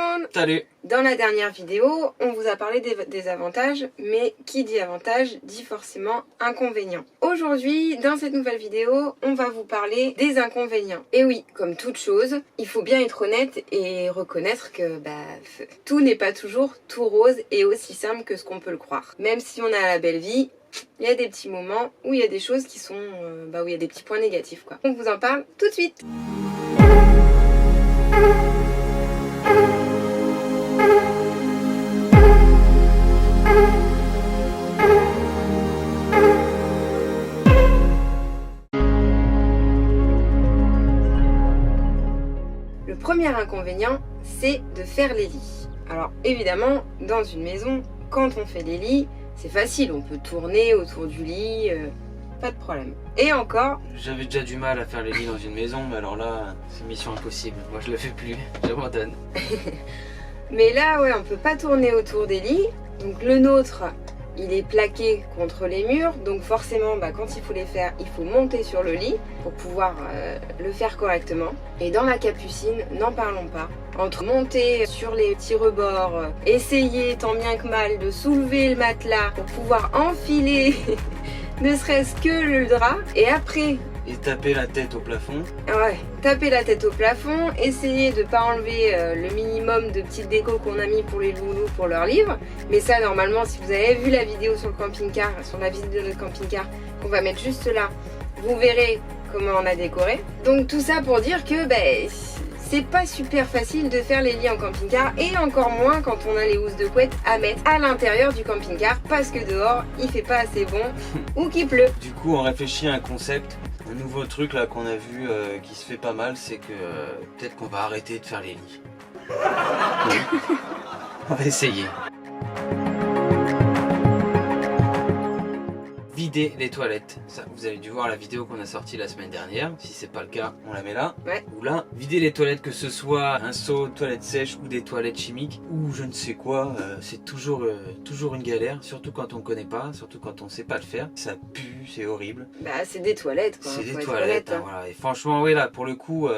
monde! Salut! Dans la dernière vidéo, on vous a parlé des avantages, mais qui dit avantage dit forcément inconvénients. Aujourd'hui, dans cette nouvelle vidéo, on va vous parler des inconvénients. Et oui, comme toute chose, il faut bien être honnête et reconnaître que tout n'est pas toujours tout rose et aussi simple que ce qu'on peut le croire. Même si on a la belle vie, il y a des petits moments où il y a des choses qui sont, où il y a des petits points négatifs, quoi. On vous en parle tout de suite. Le premier inconvénient, c'est de faire les lits. Alors évidemment, dans une maison, quand on fait les lits, c'est facile, on peut tourner autour du lit, pas de problème. Et encore... J'avais déjà du mal à faire les lits dans une maison, mais alors là, c'est mission impossible. Moi je le fais plus, j'abandonne. Mais là, ouais, on peut pas tourner autour des lits. Donc le nôtre, il est plaqué contre les murs. Donc forcément, quand il faut les faire, il faut monter sur le lit pour pouvoir le faire correctement. Et dans la capucine, n'en parlons pas. Entre monter sur les petits rebords, essayer tant bien que mal de soulever le matelas pour pouvoir enfiler ne serait-ce que le drap. Et après... Et taper la tête au plafond. Ouais, taper la tête au plafond, essayer de pas enlever le minimum de petites décos qu'on a mis pour les loulous pour leur livre. Mais ça, normalement, si vous avez vu la vidéo sur le camping-car, sur la visite de notre camping-car, qu'on va mettre juste là, vous verrez comment on a décoré. Donc tout ça pour dire que c'est pas super facile de faire les lits en camping-car et encore moins quand on a les housses de couette à mettre à l'intérieur du camping-car parce que dehors il fait pas assez bon ou qu'il pleut. Du coup on réfléchit à un concept, un nouveau truc là qu'on a vu qui se fait pas mal, c'est que peut-être qu'on va arrêter de faire les lits. On va essayer. Vider les toilettes. Ça, vous avez dû voir la vidéo qu'on a sortie la semaine dernière. Si c'est pas le cas, on la met là. Ouais. Ou là. Vider les toilettes, que ce soit un seau, toilette sèche ou des toilettes chimiques ou je ne sais quoi, c'est toujours une galère. Surtout quand on connaît pas, surtout quand on sait pas le faire. Ça pue, c'est horrible. C'est des toilettes quoi. C'est des toilettes, hein, voilà. Et franchement, oui là, pour le coup,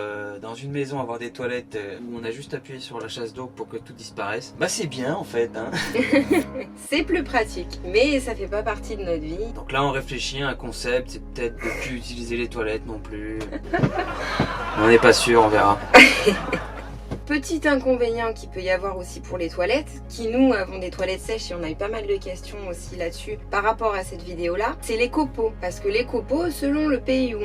dans une maison, avoir des toilettes où on a juste appuyé sur la chasse d'eau pour que tout disparaisse, c'est bien en fait. Hein. C'est plus pratique, mais ça fait pas partie de notre vie. Donc là on réfléchit à un concept, c'est peut-être de plus utiliser les toilettes non plus. On n'est pas sûr, on verra. Petit inconvénient qu'il peut y avoir aussi pour les toilettes, qui nous avons des toilettes sèches et on a eu pas mal de questions aussi là-dessus par rapport à cette vidéo là, c'est les copeaux. Parce que les copeaux, selon le pays où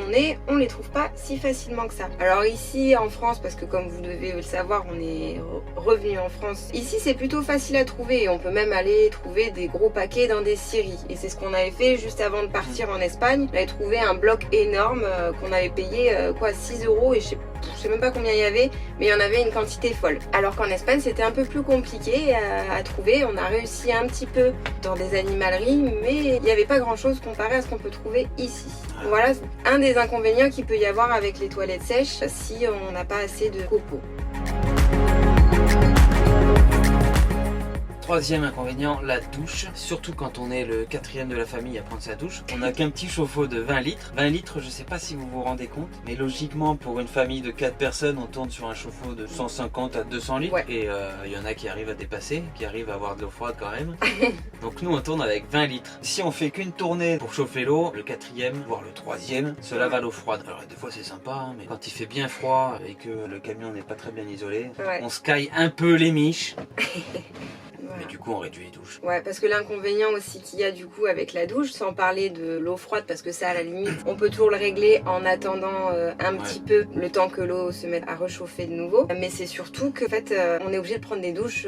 on les trouve pas si facilement que ça. Alors ici en France, parce que comme vous devez le savoir, on est revenu en France, ici c'est plutôt facile à trouver et on peut même aller trouver des gros paquets dans des scieries. Et c'est ce qu'on avait fait juste avant de partir en Espagne. On avait trouvé un bloc énorme qu'on avait payé 6 € et je sais même pas combien il y avait, mais il y en avait une quantité folle. Alors qu'en Espagne c'était un peu plus compliqué à trouver. On a réussi un petit peu dans des animaleries, mais il n'y avait pas grand chose comparé à ce qu'on peut trouver ici. Voilà un des inconvénients qu'il peut y avoir avec les toilettes sèches si on n'a pas assez de copeaux. Troisième inconvénient, la douche. Surtout quand on est le quatrième de la famille à prendre sa douche. On n'a qu'un petit chauffe-eau de 20 litres. 20 litres, je sais pas si vous vous rendez compte, mais logiquement pour une famille de 4 personnes, on tourne sur un chauffe-eau de 150 à 200 litres. Ouais. Et il y en a qui arrivent à dépasser, qui arrivent à avoir de l'eau froide quand même. Donc nous on tourne avec 20 litres. Si on fait qu'une tournée pour chauffer l'eau, le quatrième, voire le troisième, se lave à l'eau froide. Alors des fois c'est sympa, hein, mais quand il fait bien froid et que le camion n'est pas très bien isolé, on se caille un peu les miches. Voilà. Mais du coup on réduit les douches. Ouais, parce que l'inconvénient aussi qu'il y a du coup avec la douche, sans parler de l'eau froide, parce que ça à la limite on peut toujours le régler en attendant un petit peu le temps que l'eau se mette à réchauffer de nouveau. Mais c'est surtout que en fait on est obligé de prendre des douches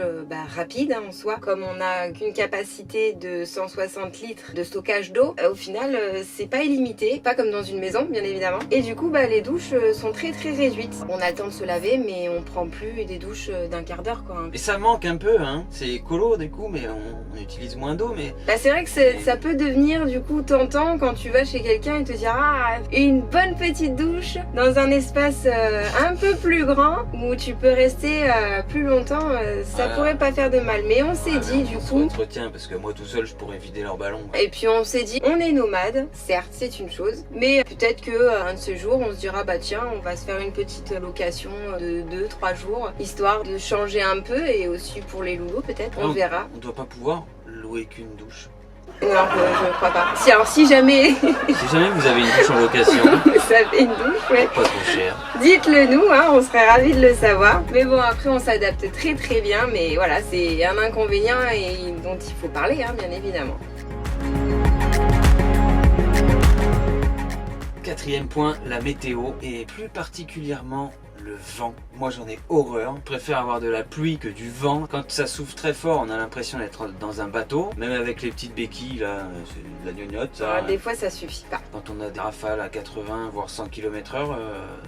rapides en soi. Comme on n'a qu'une capacité de 160 litres de stockage d'eau, au final c'est pas illimité, pas comme dans une maison bien évidemment. Et du coup les douches sont très réduites. On a le temps de se laver mais on prend plus des douches d'un quart d'heure quoi. Et ça manque un peu hein, c'est écolo le coup, mais on utilise moins d'eau. Mais Bah c'est vrai que ça peut devenir du coup tentant quand tu vas chez quelqu'un et te dire ah, une bonne petite douche dans un espace un peu plus grand où tu peux rester plus longtemps, ça Voilà. pourrait pas faire de mal. Mais on s'est dit du on se coup. entretient parce que moi tout seul je pourrais vider leur ballon. Et puis on s'est dit, on est nomade, certes c'est une chose, mais peut-être que un de ces jours on se dira bah tiens on va se faire une petite location de 2-3 jours, histoire de changer un peu et aussi pour les loulous peut-être, on Non. verra. On doit pas pouvoir louer qu'une douche. Non, je crois pas. Si, alors si jamais Si jamais vous avez une douche en location, vous avez une douche, ouais, pas trop cher. dites-le nous, hein, on serait ravis de le savoir. Mais bon après on s'adapte très très bien, mais voilà c'est un inconvénient et dont il faut parler hein, bien évidemment. Quatrième point, la météo et plus particulièrement le vent. Moi j'en ai horreur. Je préfère avoir de la pluie que du vent. Quand ça souffle très fort, on a l'impression d'être dans un bateau. Même avec les petites béquilles là, c'est de la gnognotte ça. Alors, des fois ça suffit pas. Quand on a des rafales à 80 voire 100 km/h,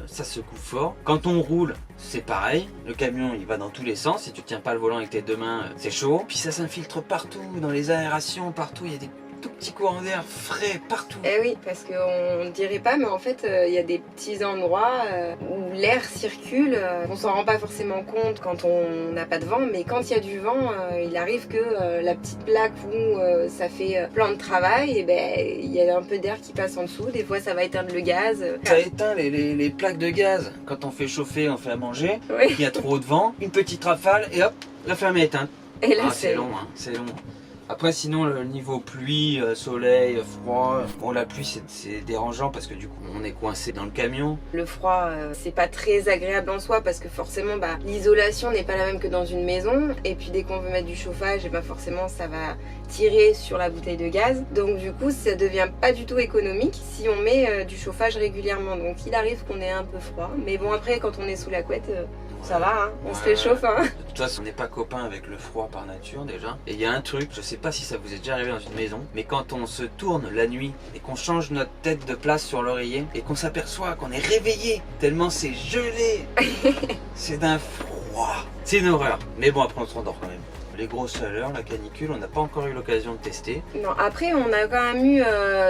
ça secoue fort. Quand on roule, c'est pareil. Le camion il va dans tous les sens. Si tu tiens pas le volant avec tes deux mains, c'est chaud. Puis ça s'infiltre partout, dans les aérations, partout. Il y a des tout petits courants d'air frais partout. Eh oui, parce qu'on ne dirait pas, mais en fait, il y a des petits endroits où l'air circule. On s'en rend pas forcément compte quand on n'a pas de vent, mais quand il y a du vent, il arrive que la petite plaque où ça fait plan de travail, et ben il y a un peu d'air qui passe en dessous. Des fois, ça va éteindre le gaz. Ça éteint les plaques de gaz. Quand on fait chauffer, on fait à manger. Oui. Il y a trop de vent, une petite rafale et hop, la flamme est éteinte. Et là, C'est long, hein, c'est long. Après sinon le niveau pluie, soleil, froid, bon la pluie c'est dérangeant parce que du coup on est coincé dans le camion. Le froid, c'est pas très agréable en soi parce que forcément l'isolation n'est pas la même que dans une maison. Et puis dès qu'on veut mettre du chauffage, et forcément ça va tirer sur la bouteille de gaz. Donc du coup ça devient pas du tout économique si on met du chauffage régulièrement. Donc il arrive qu'on ait un peu froid. Mais bon après quand on est sous la couette, ça va, hein, on se réchauffe. Hein. De toute façon on n'est pas copain avec le froid par nature déjà. Et il y a un truc, je sais pas si ça vous est déjà arrivé dans une maison, mais quand on se tourne la nuit et qu'on change notre tête de place sur l'oreiller et qu'on s'aperçoit qu'on est réveillé tellement c'est gelé, c'est d'un froid. C'est une horreur. Mais bon après on se rendort quand même. Les grosses chaleurs, la canicule, on n'a pas encore eu l'occasion de tester. Non, après on a quand même eu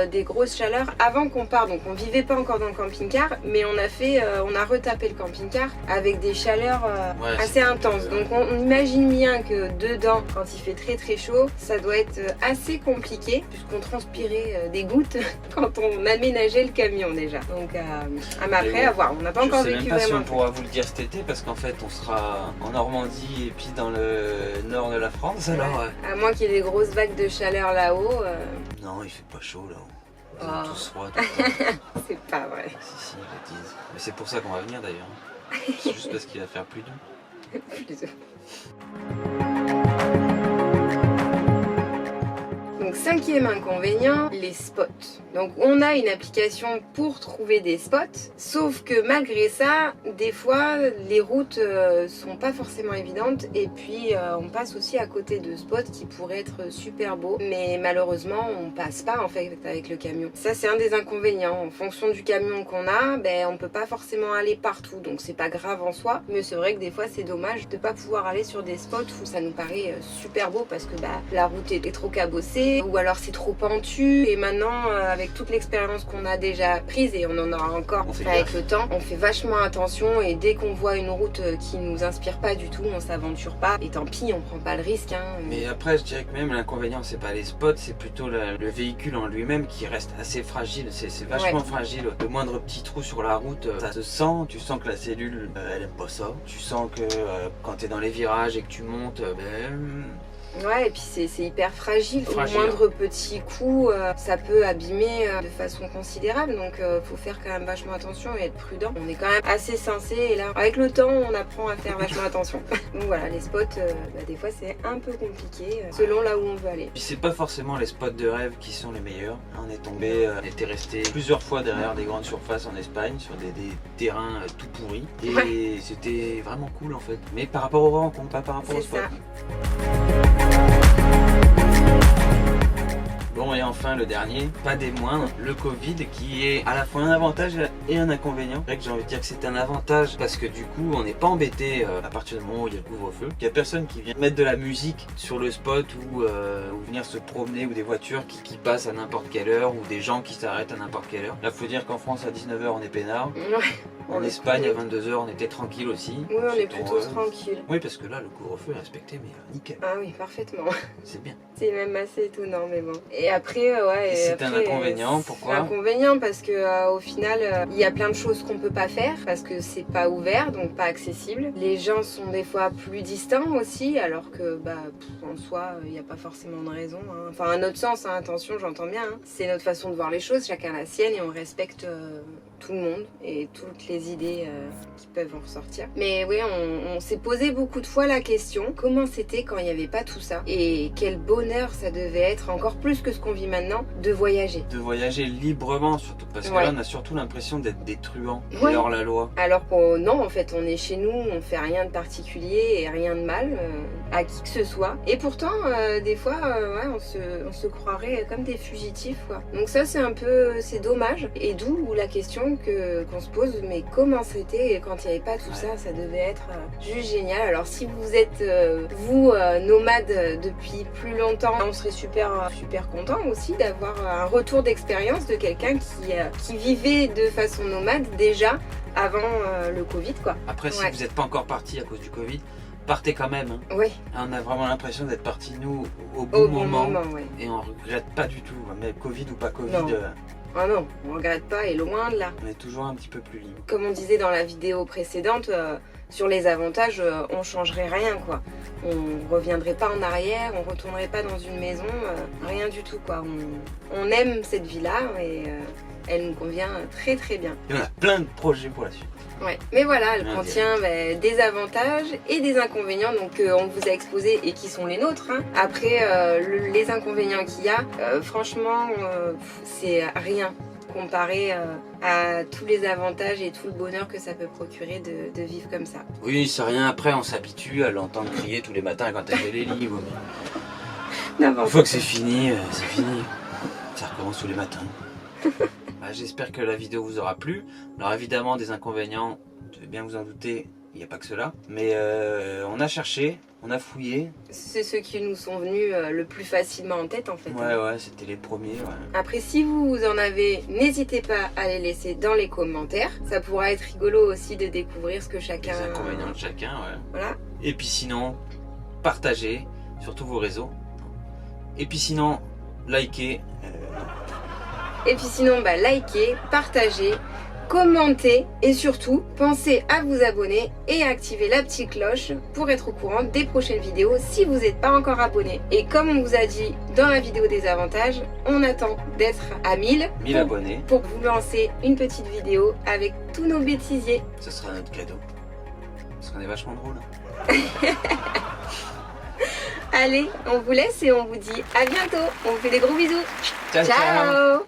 des grosses chaleurs avant qu'on parte, donc on vivait pas encore dans le camping-car, mais on a retapé le camping-car avec des chaleurs assez intenses. Donc on imagine bien que dedans, quand il fait très très chaud, ça doit être assez compliqué puisqu'on transpirait des gouttes quand on aménageait le camion déjà. Donc mais après à voir, on n'a pas encore vécu Je sais même pas si vraiment. on pourra vous le dire cet été parce qu'en fait on sera en Normandie et puis dans le nord de la France alors. À moins qu'il y ait des grosses vagues de chaleur là-haut. Non, il fait pas chaud là-haut. Ils ont tous froid. C'est pas vrai. Si, ils le disent. Mais c'est pour ça qu'on va venir d'ailleurs. C'est juste parce qu'il va faire plus doux. Plus Donc cinquième inconvénient, les spots. Donc on a une application pour trouver des spots, sauf que malgré ça, des fois les routes sont pas forcément évidentes et puis on passe aussi à côté de spots qui pourraient être super beaux, mais malheureusement on passe pas en fait avec le camion. Ça c'est un des inconvénients. En fonction du camion qu'on a, on peut pas forcément aller partout, donc c'est pas grave en soi, mais c'est vrai que des fois c'est dommage de pas pouvoir aller sur des spots où ça nous paraît super beau parce que la route est trop cabossée ou alors c'est trop pentu. Et maintenant avec toute l'expérience qu'on a déjà prise et on en aura encore avec le temps, on fait vachement attention et dès qu'on voit une route qui nous inspire pas du tout, on s'aventure pas et tant pis, on prend pas le risque. Hein. Mais après je dirais que même l'inconvénient c'est pas les spots, c'est plutôt le véhicule en lui-même qui reste assez fragile, c'est vachement fragile. Le moindre petit trou sur la route, ça se sent, tu sens que la cellule elle aime pas ça. Tu sens que quand tu es dans les virages et que tu montes, ouais, et puis c'est hyper fragile. Au moindre petit coup, ça peut abîmer de façon considérable. Donc faut faire quand même vachement attention et être prudent. On est quand même assez sensé et là, avec le temps, on apprend à faire vachement attention. Donc voilà, les spots, des fois c'est un peu compliqué selon là où on veut aller. Puis c'est pas forcément les spots de rêve qui sont les meilleurs. On est tombé, on était resté plusieurs fois derrière des grandes surfaces en Espagne sur des terrains tout pourris. Et c'était vraiment cool en fait. Mais par rapport aux rencontres, pas par rapport aux spots. Ça. Bon, et enfin le dernier, pas des moindres, le Covid qui est à la fois un avantage et un inconvénient. C'est vrai que j'ai envie de dire que c'est un avantage parce que du coup on n'est pas embêté à partir du moment où il y a le couvre-feu. Il n'y a personne qui vient mettre de la musique sur le spot ou venir se promener ou des voitures qui passent à n'importe quelle heure ou des gens qui s'arrêtent à n'importe quelle heure. Là faut dire qu'en France à 19h on est peinard. Ouais. En Espagne à 22h on était tranquille aussi. Oui, on est plutôt tranquille. Oui, parce que là le couvre-feu est respecté, mais nickel. Ah oui, parfaitement. C'est bien. C'est même assez étonnant, mais bon. Et après, ouais. C'est un inconvénient, pourquoi? C'est un inconvénient parce que au final, il y a plein de choses qu'on peut pas faire parce que c'est pas ouvert, donc pas accessible. Les gens sont des fois plus distants aussi, alors que en soi, il n'y a pas forcément de raison. Hein. Enfin, à notre sens, hein, attention, j'entends bien. Hein. C'est notre façon de voir les choses, chacun la sienne, et on respecte tout le monde et toutes les idées qui peuvent en ressortir. Mais oui, on s'est posé beaucoup de fois la question, comment c'était quand il n'y avait pas tout ça? Et quel bonheur ça devait être, encore plus que ce qu'on vit maintenant, de voyager. De voyager librement surtout, parce que là on a surtout l'impression d'être des truants, hors la loi. Alors que non, en fait, on est chez nous, on fait rien de particulier et rien de mal à qui que ce soit. Et pourtant, des fois, on se croirait comme des fugitifs, quoi. Donc ça, c'est dommage. Et d'où la question qu'on se pose, mais comment c'était quand il n'y avait pas tout ça? Ça devait être juste génial. Alors si vous êtes nomade depuis plus longtemps, on serait super content aussi d'avoir un retour d'expérience de quelqu'un qui vivait de façon nomade déjà avant le Covid, quoi. Après, si vous n'êtes pas encore parti à cause du Covid, partez quand même. Hein. Oui. On a vraiment l'impression d'être parti nous au bon moment ouais. Et on regrette pas du tout. Mais Covid ou pas Covid. Non. Ah non, on regrette pas, et loin de là. On est toujours un petit peu plus libre. Comme on disait dans la vidéo précédente, sur les avantages, on changerait rien, quoi. On reviendrait pas en arrière, on retournerait pas dans une maison, rien du tout, quoi. On aime cette vie-là et elle nous convient très très bien. Et on a plein de projets pour la suite. Ouais, mais voilà, elle contient des avantages et des inconvénients donc on vous a exposé et qui sont les nôtres. Hein. Après, les inconvénients qu'il y a, franchement, c'est rien comparé à tous les avantages et tout le bonheur que ça peut procurer de vivre comme ça. Oui, c'est rien. Après, on s'habitue à l'entendre crier tous les matins quand elle fait les livres. Une fois que c'est fini, c'est fini. Ça recommence tous les matins. J'espère que la vidéo vous aura plu. Alors évidemment des inconvénients, je vais bien vous en douter, il n'y a pas que cela. Mais on a cherché, on a fouillé. C'est ceux qui nous sont venus le plus facilement en tête en fait. Ouais, c'était les premiers. Ouais. Après si vous en avez, n'hésitez pas à les laisser dans les commentaires. Ça pourra être rigolo aussi de découvrir ce que chacun... Les inconvénients de chacun, ouais. Voilà. Et puis sinon, partagez sur tous vos réseaux. Et puis sinon, likez. Et puis sinon, likez, partagez, commentez et surtout, pensez à vous abonner et à activer la petite cloche pour être au courant des prochaines vidéos si vous n'êtes pas encore abonné. Et comme on vous a dit dans la vidéo des avantages, on attend d'être à 1000 abonnés pour vous lancer une petite vidéo avec tous nos bêtisiers. Ce sera notre cadeau. Parce qu'on est vachement drôle. Allez, on vous laisse et on vous dit à bientôt. On vous fait des gros bisous. Ciao.